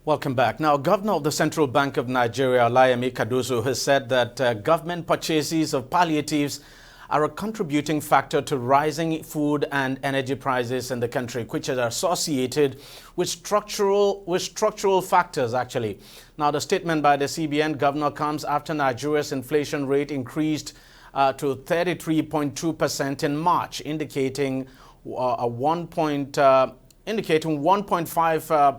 Welcome back. Now, Governor of the Central Bank of Nigeria, Olayemi Cardoso, has said that government purchases of palliatives are a contributing factor to rising food and energy prices in the country, which are associated with structural factors, actually. Now, the statement by the CBN governor comes after Nigeria's inflation rate increased to 33.2% in March, indicating a 1.5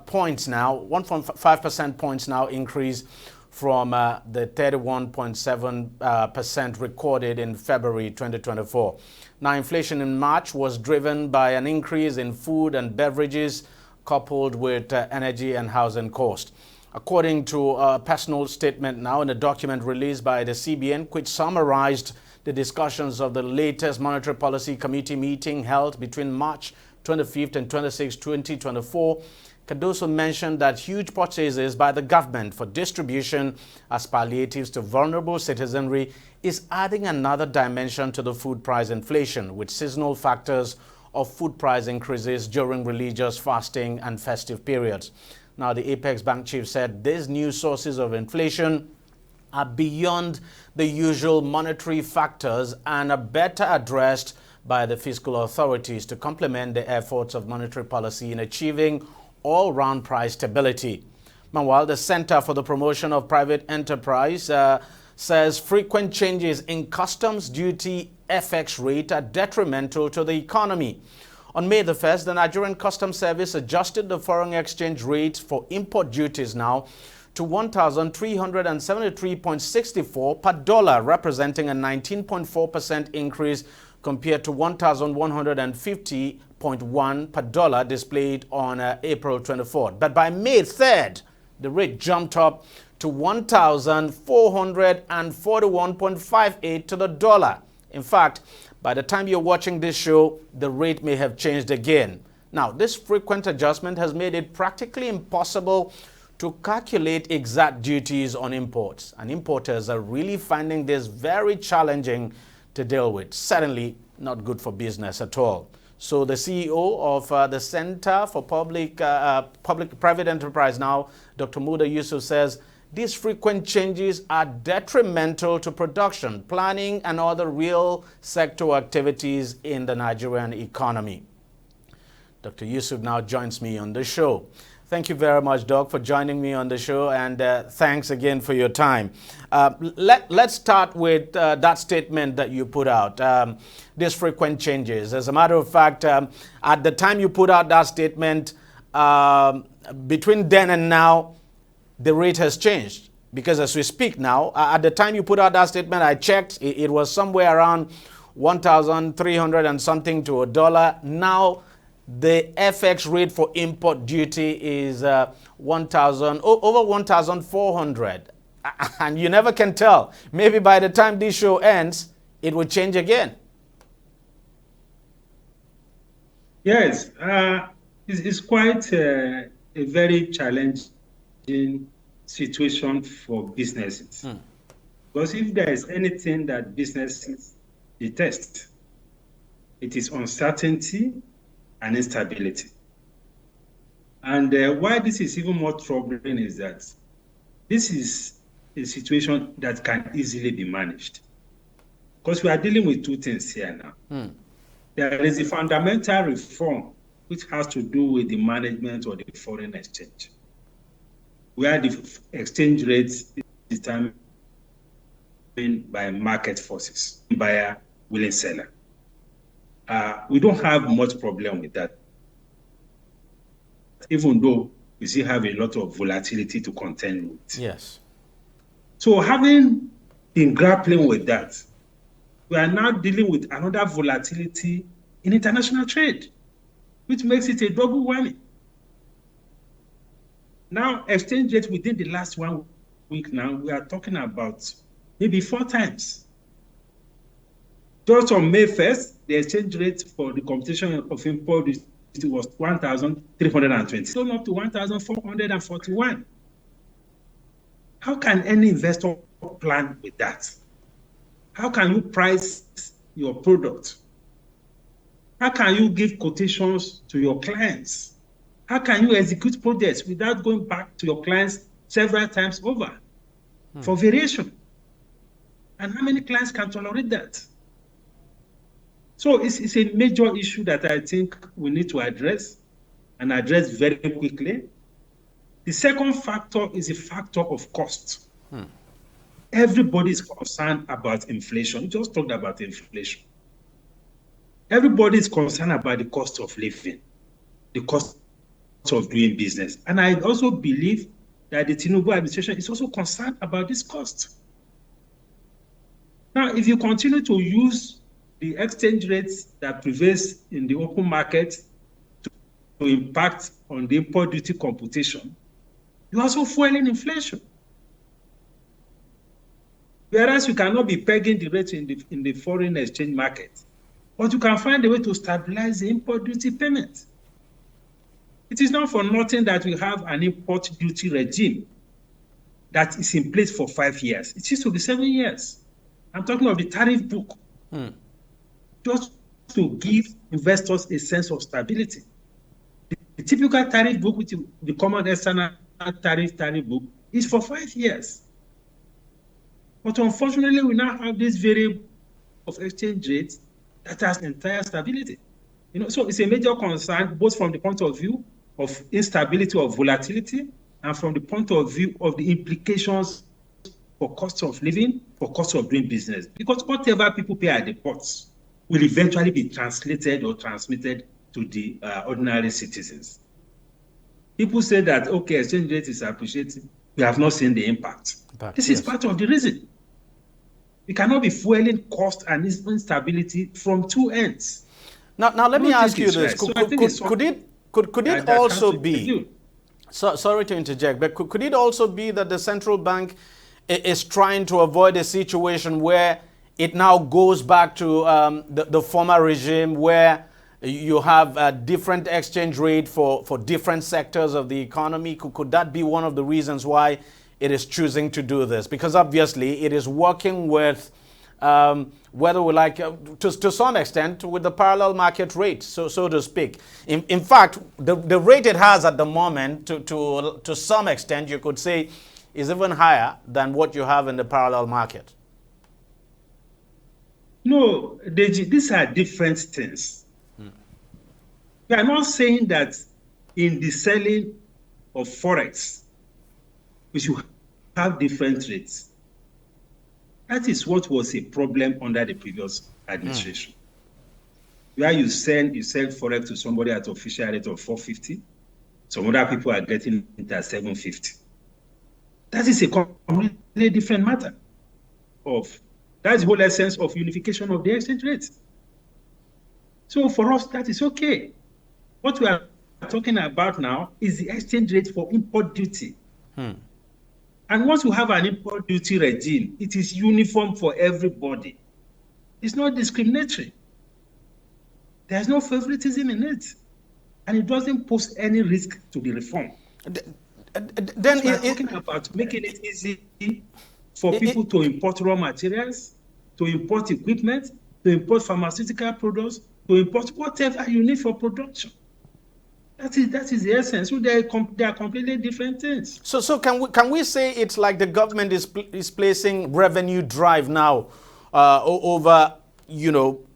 points now, 1.5% points now increase from the 31.7% recorded in February 2024. Now, inflation in March was driven by an increase in food and beverages coupled with energy and housing costs. According to a personal statement now in a document released by the CBN, which summarized the discussions of the latest Monetary Policy Committee meeting held between March 25th and 26th, 2024, Cardoso mentioned that huge purchases by the government for distribution as palliatives to vulnerable citizenry is adding another dimension to the food price inflation, with seasonal factors of food price increases during religious fasting and festive periods. Now, the Apex Bank chief said these new sources of inflation are beyond the usual monetary factors and are better addressed by the fiscal authorities to complement the efforts of monetary policy in achieving all-round price stability. Meanwhile, the Center for the Promotion of Private Enterprise says frequent changes in customs duty FX rate are detrimental to the economy. On May the 1st, the Nigerian Customs Service adjusted the foreign exchange rate for import duties now to 1,373.64 per dollar, representing a 19.4% increase compared to 1,150.1 per dollar displayed on April 24th. But by May 3rd, the rate jumped up to 1,441.58 to the dollar. In fact, by the time you're watching this show, the rate may have changed again. Now, this frequent adjustment has made it practically impossible to calculate exact duties on imports. And importers are really finding this very challenging to deal with. Certainly not good for business at all. So the CEO of the Center for Private Enterprise now, Dr. Muda Yusuf, says these frequent changes are detrimental to production, planning, and other real sector activities in the Nigerian economy. Dr. Yusuf now joins me on the show. Thank you very much, Doc, for joining me on the show, and thanks again for your time. Let's start with that statement that you put out, these frequent changes. As a matter of fact, at the time you put out that statement, between then and now, the rate has changed. Because as we speak now, at the time you put out that statement, I checked, it was somewhere around 1,300 and something to a dollar. Now, the FX rate for import duty is over 1,400. And you never can tell. Maybe by the time this show ends, it will change again. Yes, it's quite a very challenging situation for businesses. Because if there is anything that businesses detest, it is uncertainty and instability. And why this is even more troubling is that this is a situation that can easily be managed. Because we are dealing with two things here now. There is a fundamental reform which has to do with the management of the foreign exchange, where the exchange rate is determined by market forces, buyer, willing seller. We don't have much problem with that, even though we still have a lot of volatility to contend with. Yes. So having been grappling with that, we are now dealing with another volatility in international trade, which makes it a double whammy. Now, exchange rate within the last 1 week now, we are talking about maybe 4 times. Just on May 1st, the exchange rate for the computation of import duty was 1,320, so up to 1,441. How can any investor plan with that? How can you price your product? How can you give quotations to your clients? How can you execute projects without going back to your clients several times over for variation? And how many clients can tolerate that? So it's a major issue that I think we need to address and address very quickly. The second factor is a factor of cost. Everybody is concerned about inflation. We just talked about inflation. Everybody is concerned about the cost of living, the cost of doing business. And I also believe that the Tinubu administration is also concerned about this cost. Now, if you continue to use the exchange rates that prevails in the open market to impact on the import duty computation, you're also fueling inflation. Whereas you cannot be pegging the rate in the foreign exchange market, but you can find a way to stabilize the import duty payment. It is not for nothing that we have an import duty regime that is in place for 5 years. It used to be 7 years. I'm talking of the tariff book, just to give investors a sense of stability. The typical tariff book, which is the common external tariff book, is for 5 years. But unfortunately, we now have this variable of exchange rates that has entire stability. So it's a major concern, both from the point of view of instability or volatility, and from the point of view of the implications for cost of living, for cost of doing business. Because whatever people pay at the ports will eventually be translated or transmitted to the ordinary citizens. People say that, okay, exchange rate is appreciating. We have not seen the impact. This is part of the reason. We cannot be fueling cost and instability from two ends. Now let me ask you this. Could it also be, sorry to interject, but could it also be that the central bank is trying to avoid a situation where it now goes back to the former regime, where you have a different exchange rate for different sectors of the economy? Could that be one of the reasons why it is choosing to do this? Because obviously it is working with, whether we like, to some extent, with the parallel market rate, so to speak. In fact, the rate it has at the moment, to some extent, you could say, is even higher than what you have in the parallel market. No, DEJI, these are different things. We are not saying that in the selling of forex, we should have different rates. That is what was a problem under the previous administration. Where you sell forex to somebody at official rate of 450, some other people are getting it at 750. That is a completely different matter. That's the whole essence of unification of the exchange rate. So for us, that is okay. What we are talking about now is the exchange rate for import duty. And once you have an import duty regime, it is uniform for everybody. It's not discriminatory. There's no favoritism in it. And it doesn't pose any risk to the reform. Then we're talking about making it easy for people to import raw materials, to import equipment, to import pharmaceutical products, to import whatever you need for production. That is the essence. So they are completely different things. So can we say it's like the government is placing revenue drive now over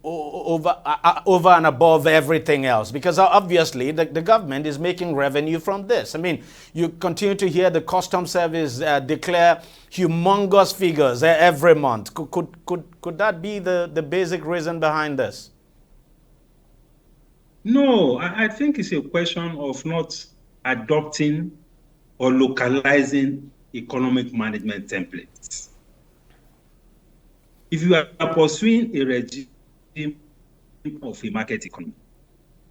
and above everything else? Because obviously the government is making revenue from this. I mean, you continue to hear the Customs Service declare humongous figures every month. Could that be the basic reason behind this? No, I think it's a question of not adopting or localizing economic management templates. If you are pursuing a regime of a market economy,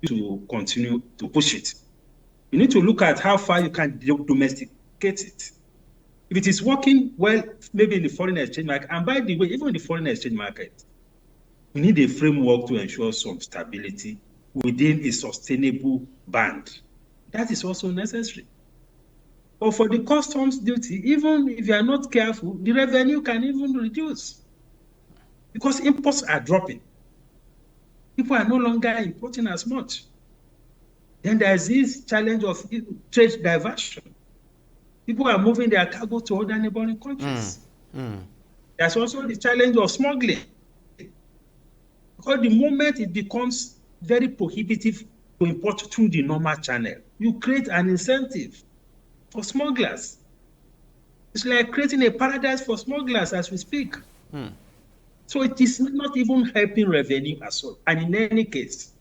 to continue to push it, you need to look at how far you can domesticate it. If it is working well, maybe in the foreign exchange market, and by the way, even in the foreign exchange market, we need a framework to ensure some stability within a sustainable band. That is also necessary. But for the customs duty, even if you are not careful, the revenue can even reduce because imports are dropping. People are no longer importing as much. Then there's this challenge of trade diversion. People are moving their cargo to other neighboring countries. There's also the challenge of smuggling. Because the moment it becomes very prohibitive to import through the normal channel, you create an incentive for smugglers. It's like creating a paradise for smugglers as we speak. So it is not even helping revenue as well. And in any case,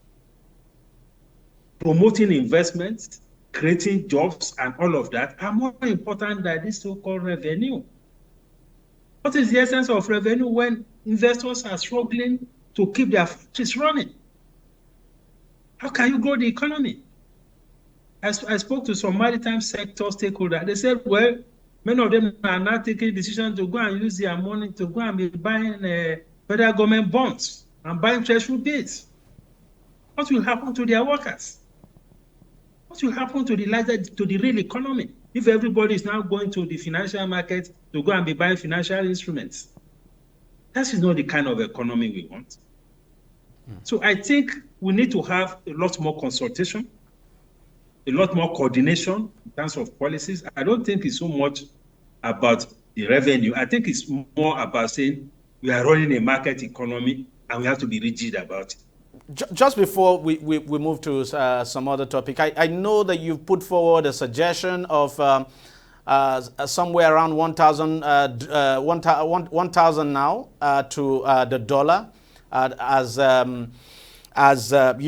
promoting investments, creating jobs, and all of that are more important than this so-called revenue. What is the essence of revenue when investors are struggling to keep their factories running? How can you grow the economy? As I spoke to some maritime sector stakeholders, they said, well, many of them are now taking decisions to go and use their money to go and be buying federal government bonds and buying treasury bills. What will happen to their workers? What will happen to the real economy if everybody is now going to the financial market to go and be buying financial instruments? That is not the kind of economy we want. So I think we need to have a lot more consultation, a lot more coordination in terms of policies. I don't think it's so much about the revenue. I think it's more about saying we are running a market economy and we have to be rigid about it. Just before we move to some other topic, I know that you've put forward a suggestion of somewhere around 1,000 now to the dollar as you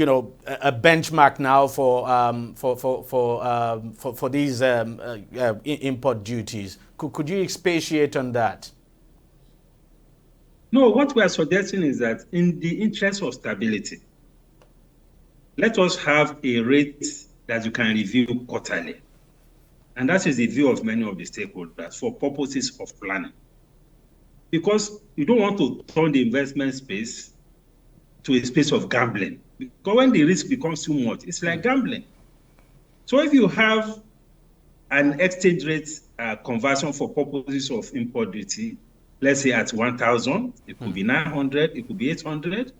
know, a benchmark now for these import duties. Could you expatiate on that? No, what we are suggesting is that in the interest of stability, let us have a rate that you can review quarterly. And that is the view of many of the stakeholders for purposes of planning. Because you don't want to turn the investment space to a space of gambling. Because when the risk becomes too much, it's like gambling. So if you have an exchange rate conversion for purposes of import duty, let's say at 1,000, it could be 900, it could be 800,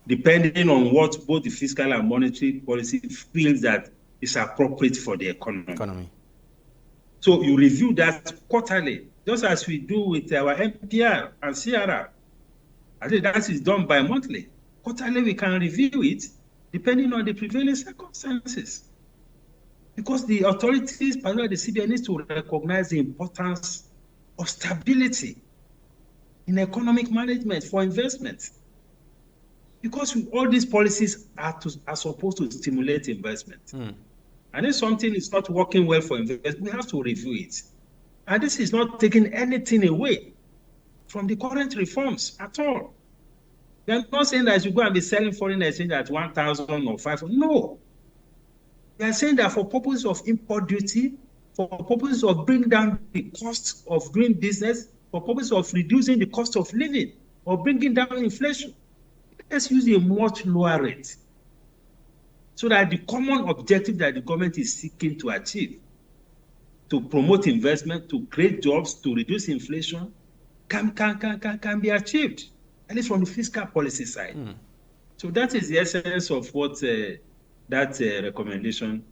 depending on what both the fiscal and monetary policy feels that is appropriate for the economy. So you review that quarterly, just as we do with our MPR and CRR. I think that is done bi-monthly. Quarterly, we can review it depending on the prevailing circumstances. Because the authorities, particularly the CBN, needs to recognize the importance of stability in economic management for investment. Because all these policies are supposed to stimulate investment. And if something is not working well for investment, we have to review it. And this is not taking anything away from the current reforms at all. They are not saying that you go and be selling foreign exchange at 1,000 or 500. No. They are saying that for purposes of import duty, for purposes of bringing down the cost of doing business, for purposes of reducing the cost of living, or bringing down inflation, let's use a much lower rate so that the common objective that the government is seeking to achieve, to promote investment, to create jobs, to reduce inflation, can be achieved, at least from the fiscal policy side. So that is the essence of what that recommendation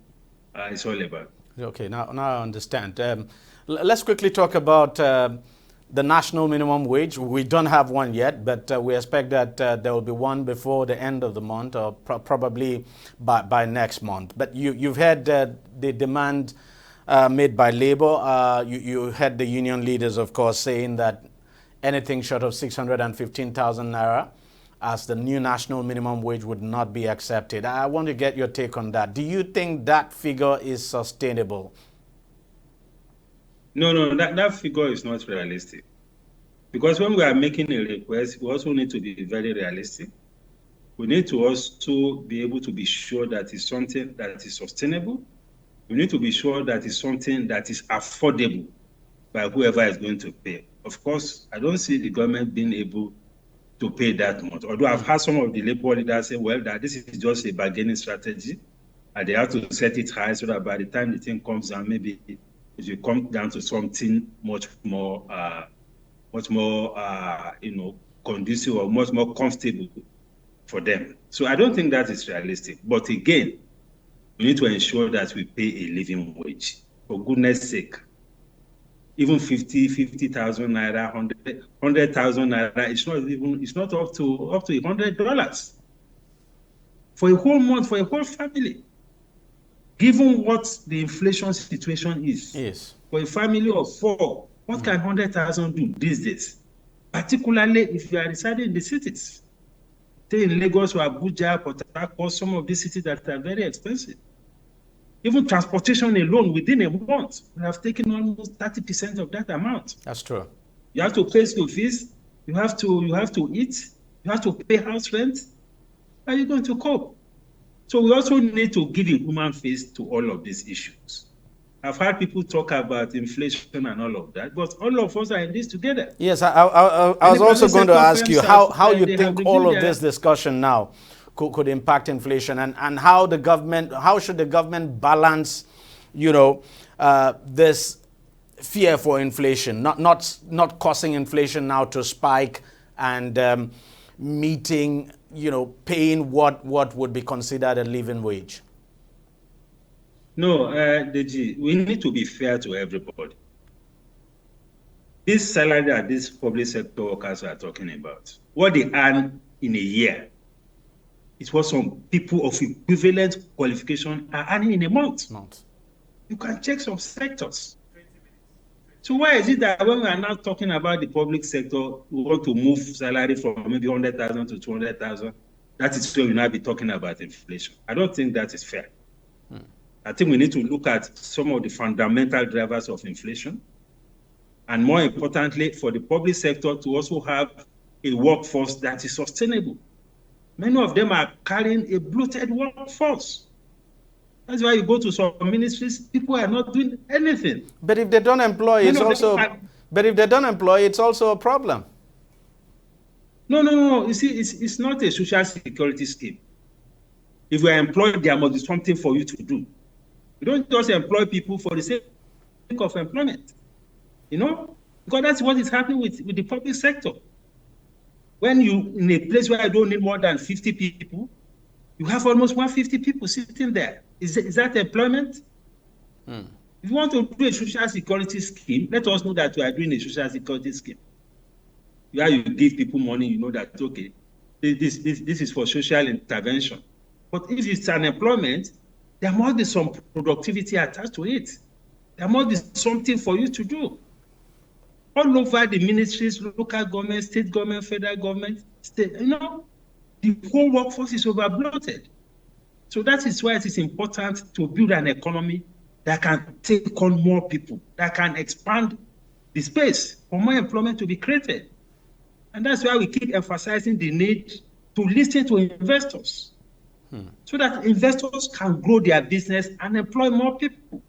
is all about. Okay, now I understand. Let's quickly talk about the national minimum wage. We don't have one yet, but we expect that there will be one before the end of the month, or probably by next month. But you've heard the demand made by labor. You heard the union leaders, of course, saying that anything short of 615,000 naira as the new national minimum wage would not be accepted. I want to get your take on that. Do you think that figure is sustainable? No, that figure is not realistic. Because when we are making a request, we also need to be very realistic. We need to also be able to be sure that it's something that is sustainable. We need to be sure that it's something that is affordable by whoever is going to pay. Of course, I don't see the government being able to pay that much. Although I've heard some of the labor leaders say, well, that this is just a bargaining strategy, and they have to set it high so that by the time the thing comes down, maybe it will come down to something much more, conducive or much more comfortable for them. So I don't think that is realistic. But again, We need to ensure that we pay a living wage. For goodness sake, even 50,000 naira, 100,000 naira, it's not up to $100 for a whole month, for a whole family. Given what the inflation situation is, yes, for a family of 4, what can 100,000 do these days? Particularly if you are residing in the cities. Say in Lagos or Abuja, Port Harcourt, some of these cities that are very expensive. Even transportation alone within a month, we have taken almost 30% of that amount. That's true. You have to pay school fees, you have to eat, you have to pay house rent. How are you going to cope? So we also need to give a human face to all of these issues. I've heard people talk about inflation and all of that, but all of us are in this together. Yes, I was also going to ask you how you think all of this discussion now could impact inflation, and how should the government balance, this fear for inflation, not causing inflation now to spike, and meeting, paying what would be considered a living wage. No, DEJI, we need to be fair to everybody. This salary that these public sector workers are talking about, what they earn in a year, is what some people of equivalent qualification are earning in a month. You can check some sectors. So why is it that when we are now talking about the public sector, we want to move salary from maybe 100,000 to 200,000? That is where we now be talking about inflation. I don't think that is fair. I think we need to look at some of the fundamental drivers of inflation, and more importantly, for the public sector to also have a workforce that is sustainable. Many of them are carrying a bloated workforce. That's why you go to some ministries, people are not doing anything. But if they don't employ, it's also a problem. No. You see, it's not a social security scheme. If you are employed, there must be something for you to do. You don't just employ people for the sake of employment, because that's what is happening with the public sector. When you, in a place where I don't need more than 50 people, you have almost 150 people sitting there. Is that employment? If you want to do a social security scheme, let us know that we are doing a social security scheme. Where you give people money, you know that, okay, this is for social intervention. But if it's an employment, there must be some productivity attached to it. There must be something for you to do. All over the ministries, local government, state government, federal government, the whole workforce is overbloated. So that is why it is important to build an economy that can take on more people, that can expand the space for more employment to be created. And that's why we keep emphasizing the need to listen to investors, so that investors can grow their business and employ more people.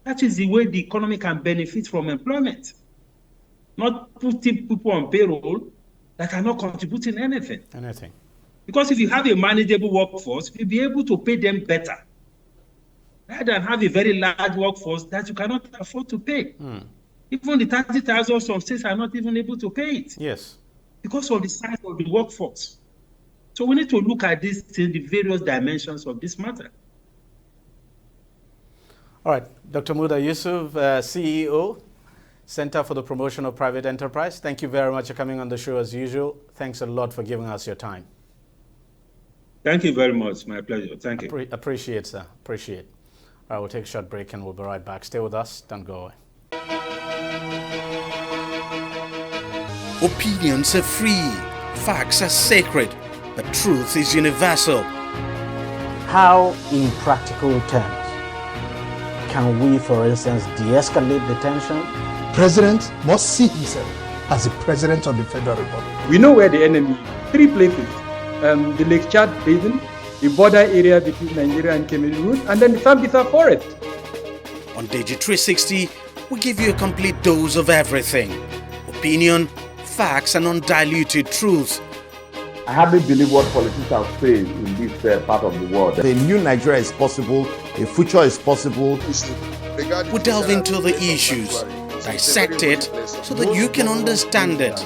That is the way the economy can benefit from employment. Not putting people on payroll that are not contributing anything. Because if you have a manageable workforce, you'll be able to pay them better, rather than have a very large workforce that you cannot afford to pay. Even the 30,000, some states are not even able to pay it. Yes. Because of the size of the workforce. So we need to look at this in the various dimensions of this matter. All right, Dr. Muda Yusuf, CEO, Center for the Promotion of Private Enterprise. Thank you very much for coming on the show as usual. Thanks a lot for giving us your time. Thank you very much. My pleasure. Thank you. Appreciate, sir. Appreciate. All right, we'll take a short break and we'll be right back. Stay with us. Don't go away. Opinions are free. Facts are sacred. But truth is universal. How, in practical terms, can we, for instance, de-escalate the tension? President must see himself as the President of the Federal Republic. We know where the enemy is. 3 places. The Lake Chad Basin, the border area between Nigeria and Cameroon, and then the Sambisa Forest. On DEJI360, we give you a complete dose of everything. Opinion, facts, and undiluted truth. I hardly believe what politicians say in this part of the world. A new Nigeria is possible, a future is possible. We delve into the issues, dissect it so that you can understand it,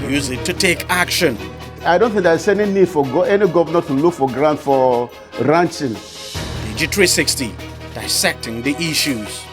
use it to take action. I don't think there's any need for any governor to look for grant for ranching. DEJI360, dissecting the issues.